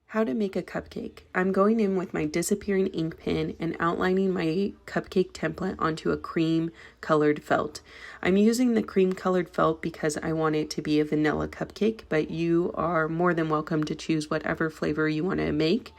How to make a cupcake. I'm going in with my disappearing ink pen and outlining my cupcake template onto a cream colored felt. I'm using the cream colored felt because I want it to be a vanilla cupcake, but you are more than welcome to choose whatever flavor you want to make.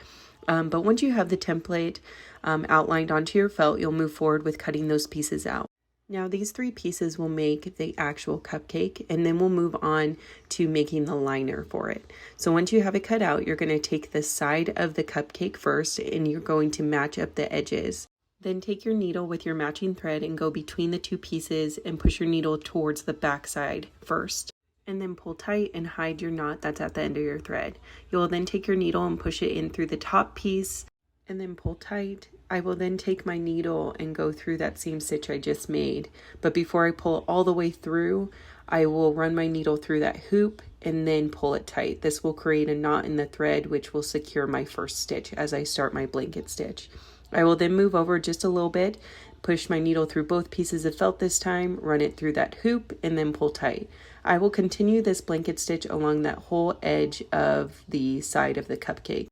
But once you have the template outlined onto your felt, you'll move forward with cutting those pieces out. Now these 3 pieces will make the actual cupcake, and then we'll move on to making the liner for it. So once you have it cut out, you're going to take the side of the cupcake first and you're going to match up the edges. Then take your needle with your matching thread and go between the 2 pieces and push your needle towards the back side first. And then pull tight and hide your knot that's at the end of your thread. You'll then take your needle and push it in through the top piece and then pull tight. I will then take my needle and go through that same stitch I just made. But before I pull all the way through, I will run my needle through that hoop and then pull it tight. This will create a knot in the thread, which will secure my first stitch as I start my blanket stitch. I will then move over just a little bit, push my needle through both pieces of felt this time, run it through that hoop, and then pull tight. I will continue this blanket stitch along that whole edge of the side of the cupcake.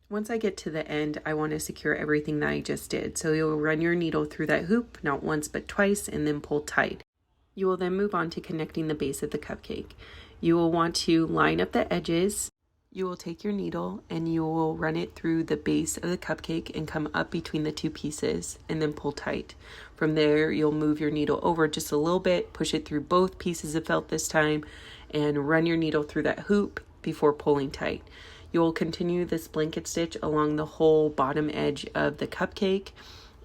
Once I get to the end, I want to secure everything that I just did. So you'll run your needle through that hoop, not once but twice, and then pull tight. You will then move on to connecting the base of the cupcake. You will want to line up the edges. You will take your needle and you will run it through the base of the cupcake and come up between the 2 pieces and then pull tight. From there, you'll move your needle over just a little bit, push it through both pieces of felt this time, and run your needle through that hoop before pulling tight. You will continue this blanket stitch along the whole bottom edge of the cupcake,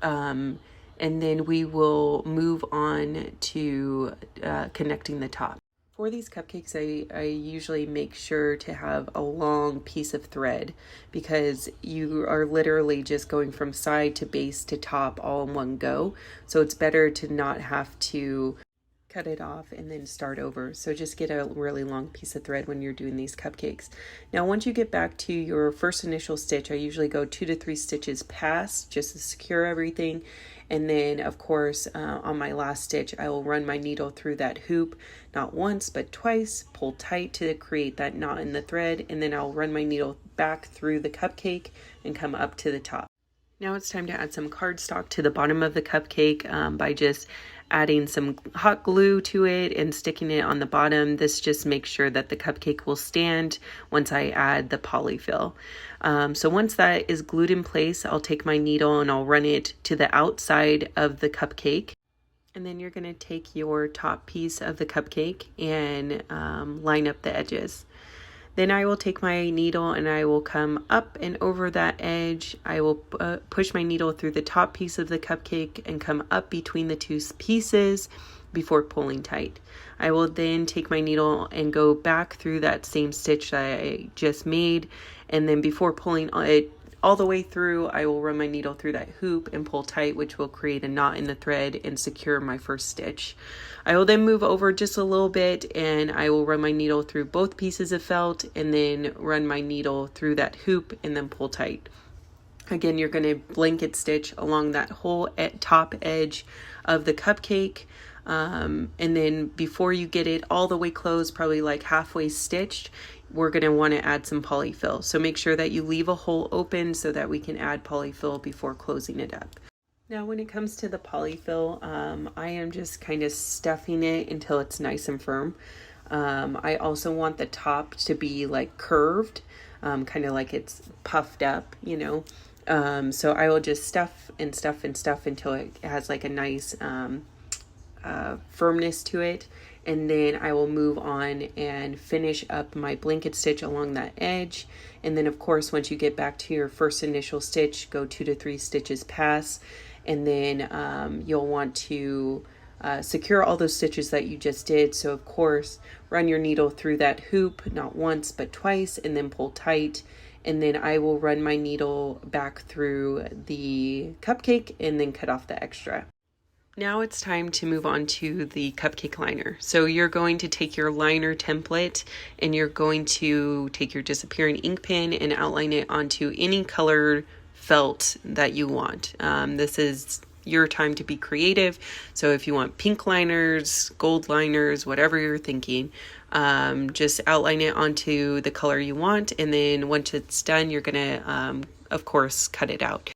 and then we will move on to connecting the top. For these cupcakes, I usually make sure to have a long piece of thread because you are literally just going from side to base to top all in one go. So it's better to not have to cut it off and then start over. So just get a really long piece of thread when you're doing these cupcakes. Now once you get back to your first initial stitch, I usually go 2 to 3 stitches past just to secure everything. And then of course on my last stitch I will run my needle through that hoop, not once but twice, pull tight to create that knot in the thread, and then I'll run my needle back through the cupcake and come up to the top. Now it's time to add some cardstock to the bottom of the cupcake by just adding some hot glue to it and sticking it on the bottom. This just makes sure that the cupcake will stand once I add the polyfill. So once that is glued in place, I'll take my needle and I'll run it to the outside of the cupcake. And then you're going to take your top piece of the cupcake and line up the edges. Then I will take my needle and I will come up and over that edge. I will push my needle through the top piece of the cupcake and come up between the 2 pieces before pulling tight. I will then take my needle and go back through that same stitch that I just made, and then before pulling it all the way through, I will run my needle through that hoop and pull tight, which will create a knot in the thread and secure my first stitch. I will then move over just a little bit and I will run my needle through both pieces of felt and then run my needle through that hoop and then pull tight. Again, you're going to blanket stitch along that whole top edge of the cupcake. And then before you get it all the way closed, probably like halfway stitched, we're going to want to add some polyfill. So make sure that you leave a hole open so that we can add polyfill before closing it up. Now when it comes to the polyfill, I am just kind of stuffing it until it's nice and firm. I also want the top to be like curved, kind of like it's puffed up, you know. So I will just stuff and stuff and stuff until it has like a nice firmness to it, and then I will move on and finish up my blanket stitch along that edge. And then of course once you get back to your first initial stitch, go 2 to 3 stitches past, and then you'll want to secure all those stitches that you just did. So of course run your needle through that hoop, not once but twice, and then pull tight. And then I will run my needle back through the cupcake and then cut off the extra. Now it's time to move on to the cupcake liner. So you're going to take your liner template and you're going to take your disappearing ink pen and outline it onto any colored felt that you want. This is your time to be creative. So if you want pink liners, gold liners, whatever you're thinking, Just outline it onto the color you want, and then once it's done, you're gonna, of course, cut it out.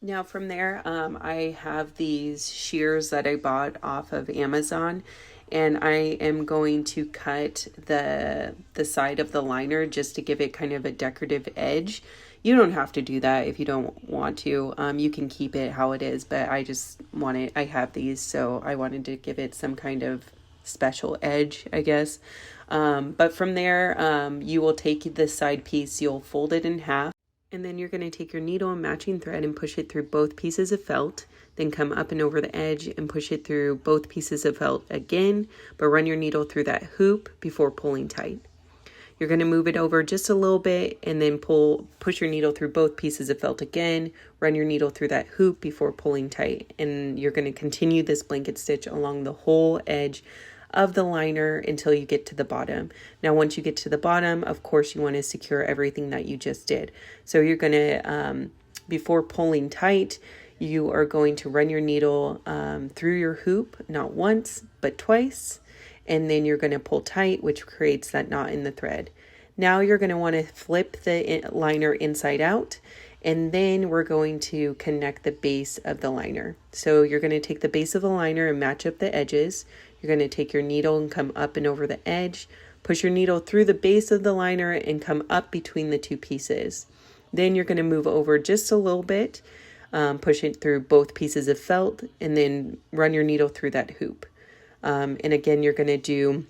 Now from there, I have these shears that I bought off of Amazon, and I am going to cut the side of the liner just to give it kind of a decorative edge. You don't have to do that if you don't want to. You can keep it how it is, but I just wanted, I have these, so I wanted to give it some kind of special edge, I guess. But from there, you will take the side piece, you'll fold it in half, and then you're going to take your needle and matching thread and push it through both pieces of felt, then come up and over the edge and push it through both pieces of felt again, but run your needle through that hoop before pulling tight. You're going to move it over just a little bit and then push your needle through both pieces of felt again, run your needle through that hoop before pulling tight. And you're going to continue this blanket stitch along the whole edge of the liner until you get to the bottom. Now, once you get to the bottom, of course, you want to secure everything that you just did. So you're going to, before pulling tight, you are going to run your needle through your hoop, not once, but twice. And then you're going to pull tight, which creates that knot in the thread. Now you're going to want to flip the liner inside out, and then we're going to connect the base of the liner. So you're going to take the base of the liner and match up the edges. You're going to take your needle and come up and over the edge, push your needle through the base of the liner and come up between the two pieces. Then you're going to move over just a little bit, push it through both pieces of felt, and then run your needle through that hoop. And again, you're going to do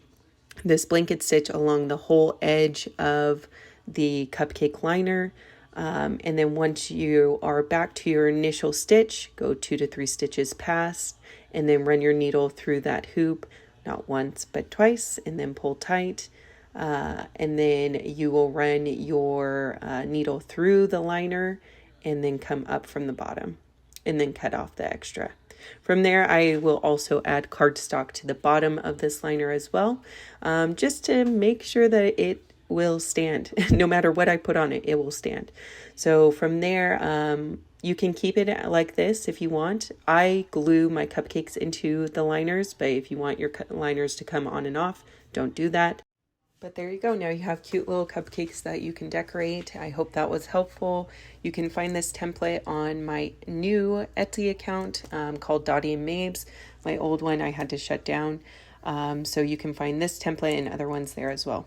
this blanket stitch along the whole edge of the cupcake liner. And then once you are back to your initial stitch, go 2 to 3 stitches past, and then run your needle through that hoop, not once, but twice, and then pull tight. And then you will run your needle through the liner and then come up from the bottom and then cut off the extra. From there, I will also add cardstock to the bottom of this liner as well, just to make sure that it will stand. No matter what I put on it, it will stand. So from there, you can keep it like this if you want. I glue my cupcakes into the liners, but if you want your liners to come on and off, don't do that. But there you go. Now you have cute little cupcakes that you can decorate. I hope that was helpful. You can find this template on my new Etsy account called Dottie and Mabes. My old one I had to shut down. So you can find this template and other ones there as well.